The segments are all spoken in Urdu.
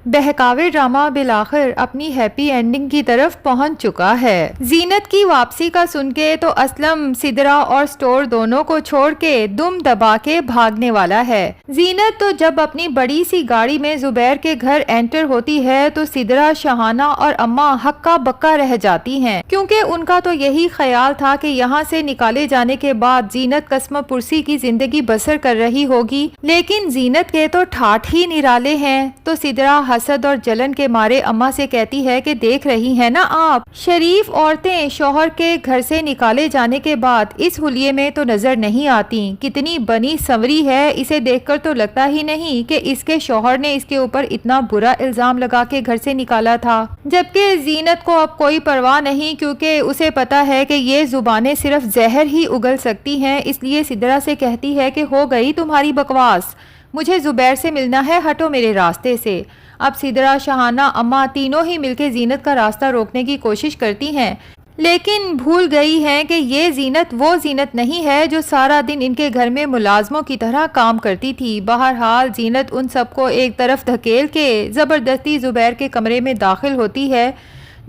بہکاوے ڈرامہ بالآخر اپنی ہیپی اینڈنگ کی طرف پہنچ چکا ہے۔ زینت کی واپسی کا سن کے تو اسلم سدرا اور سٹور دونوں کو چھوڑ کے دم دبا کے بھاگنے والا ہے۔ زینت تو جب اپنی بڑی سی گاڑی میں زبیر کے گھر انٹر ہوتی ہے تو سدرا، شہانہ اور اماں ہکا بکا رہ جاتی ہیں، کیونکہ ان کا تو یہی خیال تھا کہ یہاں سے نکالے جانے کے بعد زینت قسم پرسی کی زندگی بسر کر رہی ہوگی، لیکن زینت کے تو ٹھاٹھ ہی نرالے ہیں۔ تو سدرا حسد اور جلن کے مارے اماں سے کہتی ہے کہ دیکھ رہی ہیں نا آپ، شریف عورتیں شوہر کے گھر سے نکالے جانے کے بعد اس حلیے میں تو نظر نہیں آتی، کتنی بنی سنوری ہے، اسے دیکھ کر تو لگتا ہی نہیں کہ اس کے شوہر نے اس کے اوپر اتنا برا الزام لگا کے گھر سے نکالا تھا۔ جبکہ زینت کو اب کوئی پرواہ نہیں، کیونکہ اسے پتا ہے کہ یہ زبانیں صرف زہر ہی اگل سکتی ہیں، اس لیے سدرا سے کہتی ہے کہ ہو گئی تمہاری بکواس، مجھے زبیر سے ملنا ہے، ہٹو میرے راستے سے۔ اب سدرا، شہانہ، اماں تینوں ہی مل کے زینت کا راستہ روکنے کی کوشش کرتی ہیں، لیکن بھول گئی ہیں کہ یہ زینت وہ زینت نہیں ہے جو سارا دن ان کے گھر میں ملازموں کی طرح کام کرتی تھی۔ بہرحال زینت ان سب کو ایک طرف دھکیل کے زبردستی زبیر کے کمرے میں داخل ہوتی ہے،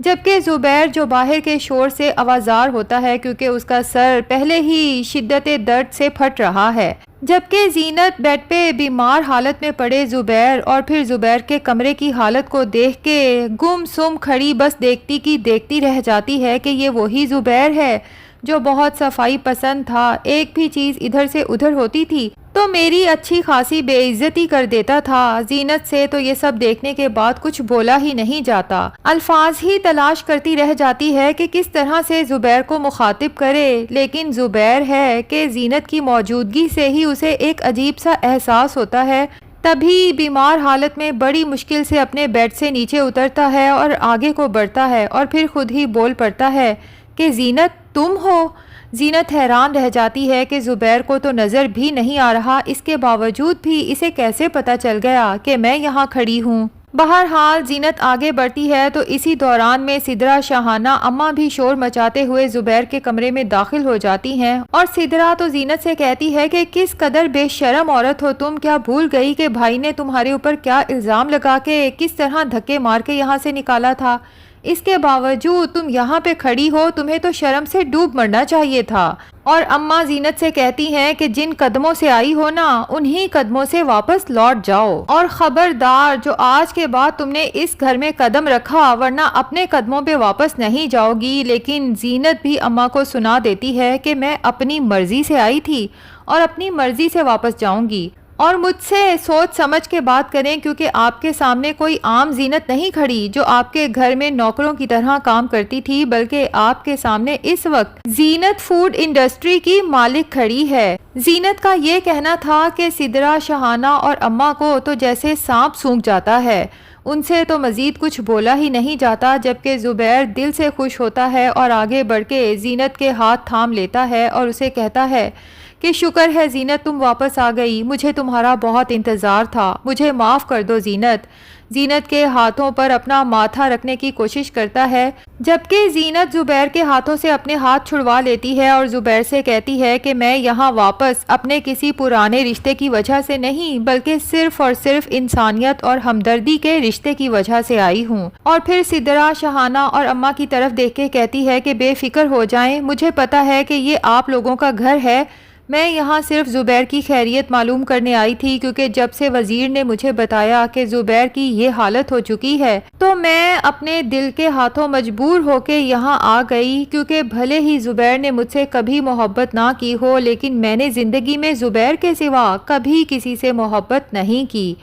جبکہ زبیر جو باہر کے شور سے آوازار ہوتا ہے کیونکہ اس کا سر پہلے ہی شدت درد سے پھٹ رہا ہے، جبکہ زینت بیڈ پہ بیمار حالت میں پڑے زبیر اور پھر زبیر کے کمرے کی حالت کو دیکھ کے گم سم کھڑی بس دیکھتی کی دیکھتی رہ جاتی ہے کہ یہ وہی زبیر ہے جو بہت صفائی پسند تھا، ایک بھی چیز ادھر سے ادھر ہوتی تھی تو میری اچھی خاصی بے عزتی کر دیتا تھا۔ زینت سے تو یہ سب دیکھنے کے بعد کچھ بولا ہی نہیں جاتا، الفاظ ہی تلاش کرتی رہ جاتی ہے کہ کس طرح سے زبیر کو مخاطب کرے، لیکن زبیر ہے کہ زینت کی موجودگی سے ہی اسے ایک عجیب سا احساس ہوتا ہے۔ تبھی بیمار حالت میں بڑی مشکل سے اپنے بیڈ سے نیچے اترتا ہے اور آگے کو بڑھتا ہے اور پھر خود ہی بول پڑتا ہے کہ زینت تم ہو۔ زینت حیران رہ جاتی ہے کہ زبیر کو تو نظر بھی نہیں آ رہا، اس کے باوجود بھی اسے کیسے پتا چل گیا کہ میں یہاں کھڑی ہوں۔ بہرحال زینت آگے بڑھتی ہے تو اسی دوران میں سدرا، شہانہ، اماں بھی شور مچاتے ہوئے زبیر کے کمرے میں داخل ہو جاتی ہیں، اور سدرا تو زینت سے کہتی ہے کہ کس قدر بے شرم عورت ہو تم، کیا بھول گئی کہ بھائی نے تمہارے اوپر کیا الزام لگا کے کس طرح دھکے مار کے یہاں سے نکالا تھا، اس کے باوجود تم یہاں پہ کھڑی ہو، تمہیں تو شرم سے ڈوب مرنا چاہیے تھا۔ اور اماں زینت سے کہتی ہیں کہ جن قدموں سے آئی ہو نا انہی قدموں سے واپس لوٹ جاؤ، اور خبردار جو آج کے بعد تم نے اس گھر میں قدم رکھا ورنہ اپنے قدموں پہ واپس نہیں جاؤ گی۔ لیکن زینت بھی اماں کو سنا دیتی ہے کہ میں اپنی مرضی سے آئی تھی اور اپنی مرضی سے واپس جاؤں گی، اور مجھ سے سوچ سمجھ کے بات کریں، کیونکہ آپ کے سامنے کوئی عام زینت نہیں کھڑی جو آپ کے گھر میں نوکروں کی طرح کام کرتی تھی، بلکہ آپ کے سامنے اس وقت زینت فوڈ انڈسٹری کی مالک کھڑی ہے۔ زینت کا یہ کہنا تھا کہ سدرا، شہانہ اور اماں کو تو جیسے سانپ سونکھ جاتا ہے، ان سے تو مزید کچھ بولا ہی نہیں جاتا، جبکہ زبیر دل سے خوش ہوتا ہے اور آگے بڑھ کے زینت کے ہاتھ تھام لیتا ہے اور اسے کہتا ہے کہ شکر ہے زینت تم واپس آ گئی، مجھے تمہارا بہت انتظار تھا، مجھے معاف کر دو زینت۔ زینت کے ہاتھوں پر اپنا ماتھا رکھنے کی کوشش کرتا ہے، جبکہ زینت زبیر کے ہاتھوں سے اپنے ہاتھ چھڑوا لیتی ہے اور زبیر سے کہتی ہے کہ میں یہاں واپس اپنے کسی پرانے رشتے کی وجہ سے نہیں، بلکہ صرف اور صرف انسانیت اور ہمدردی کے رشتے کی وجہ سے آئی ہوں۔ اور پھر سدرا، شہانہ اور اماں کی طرف دیکھ کے کہتی ہے کہ بے فکر ہو جائیں، مجھے پتا ہے کہ یہ آپ لوگوں کا گھر ہے، میں یہاں صرف زبیر کی خیریت معلوم کرنے آئی تھی، کیونکہ جب سے وزیر نے مجھے بتایا کہ زبیر کی یہ حالت ہو چکی ہے تو میں اپنے دل کے ہاتھوں مجبور ہو کے یہاں آ گئی، کیونکہ بھلے ہی زبیر نے مجھ سے کبھی محبت نہ کی ہو، لیکن میں نے زندگی میں زبیر کے سوا کبھی کسی سے محبت نہیں کی۔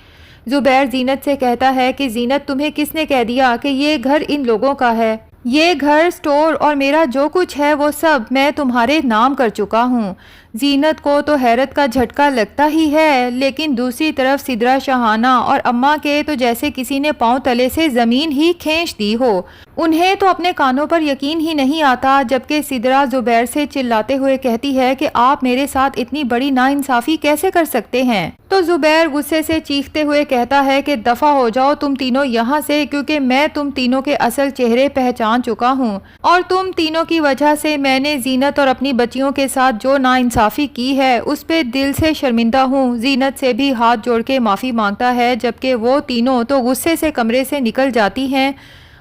زبیر زینت سے کہتا ہے کہ زینت تمہیں کس نے کہہ دیا کہ یہ گھر ان لوگوں کا ہے؟ یہ گھر، سٹور اور میرا جو کچھ ہے وہ سب میں تمہارے نام کر چکا ہوں۔ زینت کو تو حیرت کا جھٹکا لگتا ہی ہے، لیکن دوسری طرف سدرا، شہانہ اور اماں کے تو جیسے کسی نے پاؤں تلے سے زمین ہی کھینچ دی ہو، انہیں تو اپنے کانوں پر یقین ہی نہیں آتا، جبکہ سدرا زبیر سے چلاتے ہوئے کہتی ہے کہ آپ میرے ساتھ اتنی بڑی ناانصافی کیسے کر سکتے ہیں؟ تو زبیر غصے سے چیختے ہوئے کہتا ہے کہ دفع ہو جاؤ تم تینوں یہاں سے، کیونکہ میں تم تینوں کے اصل چہرے پہچان چکا ہوں، اور تم تینوں کی وجہ سے میں نے زینت اور اپنی بچیوں کے ساتھ جو ناانصافی ناانصافی کی ہے اس پہ دل سے شرمندہ ہوں۔ زینت سے بھی ہاتھ جوڑ کے معافی مانگتا ہے، جبکہ وہ تینوں تو غصے سے کمرے سے نکل جاتی ہیں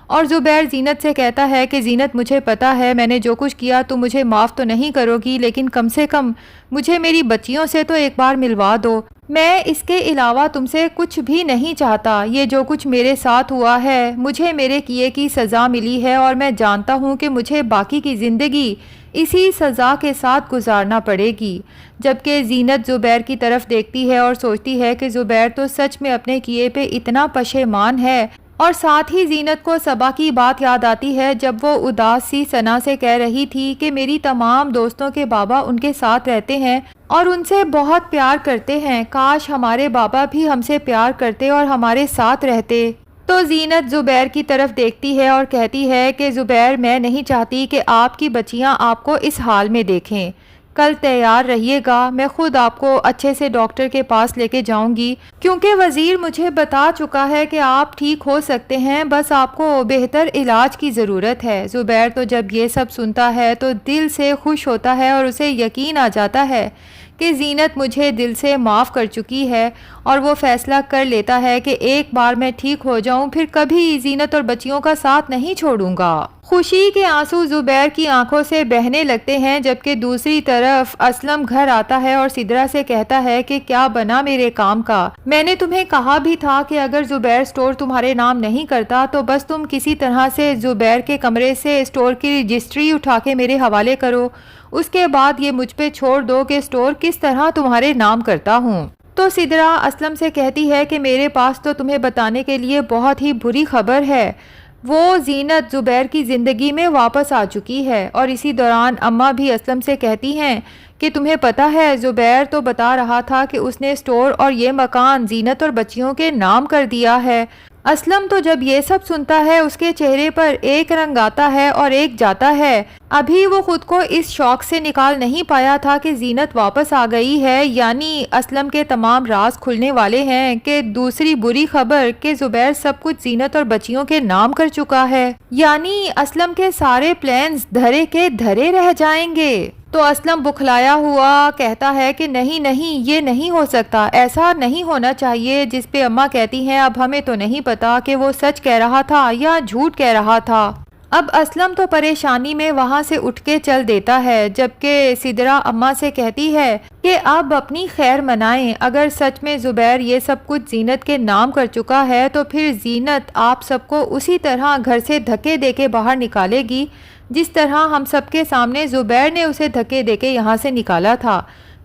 اور زبیر زینت سے کہتا ہے کہ زینت مجھے پتا ہے میں نے جو کچھ کیا تم مجھے معاف تو نہیں کرو گی، لیکن کم سے کم مجھے میری بچیوں سے تو ایک بار ملوا دو۔ میں اس کے علاوہ تم سے کچھ بھی نہیں چاہتا۔ یہ جو کچھ میرے ساتھ ہوا ہے مجھے میرے کیے کی سزا ملی ہے اور میں جانتا ہوں کہ مجھے باقی کی زندگی اسی سزا کے ساتھ گزارنا پڑے گی۔ جبکہ زینت زبیر کی طرف دیکھتی ہے اور سوچتی ہے کہ زبیر تو سچ میں اپنے کیے پہ اتنا پشیمان ہے، اور ساتھ ہی زینت کو صبا کی بات یاد آتی ہے جب وہ اداس سی ثنا سے کہہ رہی تھی کہ میری تمام دوستوں کے بابا ان کے ساتھ رہتے ہیں اور ان سے بہت پیار کرتے ہیں، کاش ہمارے بابا بھی ہم سے پیار کرتے اور ہمارے ساتھ رہتے۔ تو زینت زبیر کی طرف دیکھتی ہے اور کہتی ہے کہ زبیر میں نہیں چاہتی کہ آپ کی بچیاں آپ کو اس حال میں دیکھیں، کل تیار رہیے گا، میں خود آپ کو اچھے سے ڈاکٹر کے پاس لے کے جاؤں گی، کیونکہ وزیر مجھے بتا چکا ہے کہ آپ ٹھیک ہو سکتے ہیں، بس آپ کو بہتر علاج کی ضرورت ہے۔ زبیر تو جب یہ سب سنتا ہے تو دل سے خوش ہوتا ہے اور اسے یقین آ جاتا ہے کہ زینت مجھے دل سے معاف کر چکی ہے، اور وہ فیصلہ کر لیتا ہے کہ ایک بار میں ٹھیک ہو جاؤں پھر کبھی زینت اور بچیوں کا ساتھ نہیں چھوڑوں گا۔ خوشی کے آنسو زبیر کی آنکھوں سے بہنے لگتے ہیں، جبکہ دوسری طرف اسلم گھر آتا ہے اور سدرا سے کہتا ہے کہ کیا بنا میرے کام کا، میں نے تمہیں کہا بھی تھا کہ اگر زبیر سٹور تمہارے نام نہیں کرتا تو بس تم کسی طرح سے زبیر کے کمرے سے سٹور کی رجسٹری اٹھا کے میرے حوالے کرو، اس کے بعد یہ مجھ پہ چھوڑ دو کہ سٹور کس طرح تمہارے نام کرتا ہوں۔ تو سدرا اسلم سے کہتی ہے کہ میرے پاس تو تمہیں بتانے کے لیے بہت ہی بری خبر ہے، وہ زینت زبیر کی زندگی میں واپس آ چکی ہے۔ اور اسی دوران اماں بھی اسلم سے کہتی ہیں کہ تمہیں پتہ ہے زبیر تو بتا رہا تھا کہ اس نے سٹور اور یہ مکان زینت اور بچیوں کے نام کر دیا ہے۔ اسلم تو جب یہ سب سنتا ہے اس کے چہرے پر ایک رنگ آتا ہے اور ایک جاتا ہے۔ ابھی وہ خود کو اس شوق سے نکال نہیں پایا تھا کہ زینت واپس آ گئی ہے، یعنی اسلم کے تمام راز کھلنے والے ہیں کہ دوسری بری خبر کہ زبیر سب کچھ زینت اور بچیوں کے نام کر چکا ہے، یعنی اسلم کے سارے پلانز دھرے کے دھرے رہ جائیں گے۔ تو اسلم بکھلایا ہوا کہتا ہے کہ نہیں نہیں، یہ نہیں ہو سکتا، ایسا نہیں ہونا چاہیے، جس پہ اماں کہتی ہیں اب ہمیں تو نہیں پتا کہ وہ سچ کہہ رہا تھا یا جھوٹ کہہ رہا تھا۔ اب اسلم تو پریشانی میں وہاں سے اٹھ کے چل دیتا ہے، جبکہ سدرا اماں سے کہتی ہے کہ اب اپنی خیر منائیں، اگر سچ میں زبیر یہ سب کچھ زینت کے نام کر چکا ہے تو پھر زینت آپ سب کو اسی طرح گھر سے دھکے دے کے باہر نکالے گی جس طرح ہم سب کے سامنے زبیر نے اسے دھکے دے کے یہاں سے نکالا تھا۔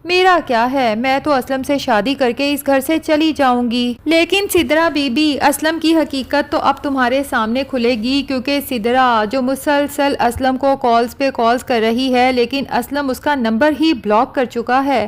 میرا کیا ہے، میں تو اسلم سے شادی کر کے اس گھر سے چلی جاؤں گی۔ لیکن سدرا بی بی، اسلم کی حقیقت تو اب تمہارے سامنے کھلے گی، کیونکہ سدرا جو مسلسل اسلم کو کالز پہ کالز کر رہی ہے لیکن اسلم اس کا نمبر ہی بلاک کر چکا ہے،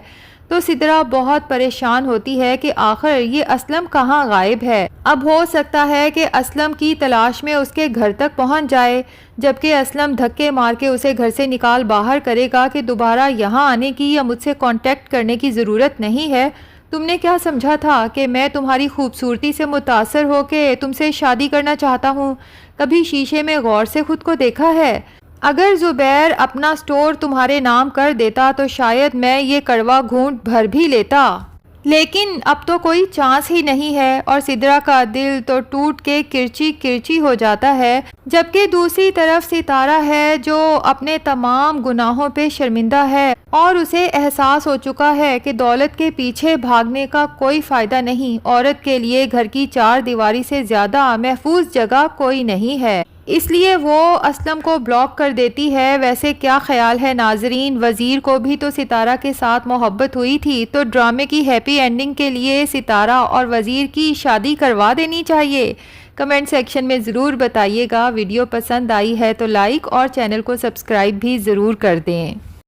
تو سدرا بہت پریشان ہوتی ہے کہ آخر یہ اسلم کہاں غائب ہے۔ اب ہو سکتا ہے کہ اسلم کی تلاش میں اس کے گھر تک پہنچ جائے، جبکہ اسلم دھکے مار کے اسے گھر سے نکال باہر کرے گا کہ دوبارہ یہاں آنے کی یا مجھ سے کانٹیکٹ کرنے کی ضرورت نہیں ہے۔ تم نے کیا سمجھا تھا کہ میں تمہاری خوبصورتی سے متاثر ہو کے تم سے شادی کرنا چاہتا ہوں؟ کبھی شیشے میں غور سے خود کو دیکھا ہے؟ اگر زبیر اپنا سٹور تمہارے نام کر دیتا تو شاید میں یہ کڑوا گھونٹ بھر بھی لیتا، لیکن اب تو کوئی چانس ہی نہیں ہے۔ اور سدرا کا دل تو ٹوٹ کے کرچی کرچی ہو جاتا ہے، جبکہ دوسری طرف ستارہ ہے جو اپنے تمام گناہوں پہ شرمندہ ہے اور اسے احساس ہو چکا ہے کہ دولت کے پیچھے بھاگنے کا کوئی فائدہ نہیں، عورت کے لیے گھر کی چار دیواری سے زیادہ محفوظ جگہ کوئی نہیں ہے، اس لیے وہ اسلم کو بلاک کر دیتی ہے۔ ویسے کیا خیال ہے ناظرین، وزیر کو بھی تو ستارہ کے ساتھ محبت ہوئی تھی، تو ڈرامے کی ہیپی اینڈنگ کے لیے ستارہ اور وزیر کی شادی کروا دینی چاہیے؟ کمنٹ سیکشن میں ضرور بتائیے گا۔ ویڈیو پسند آئی ہے تو لائک اور چینل کو سبسکرائب بھی ضرور کر دیں۔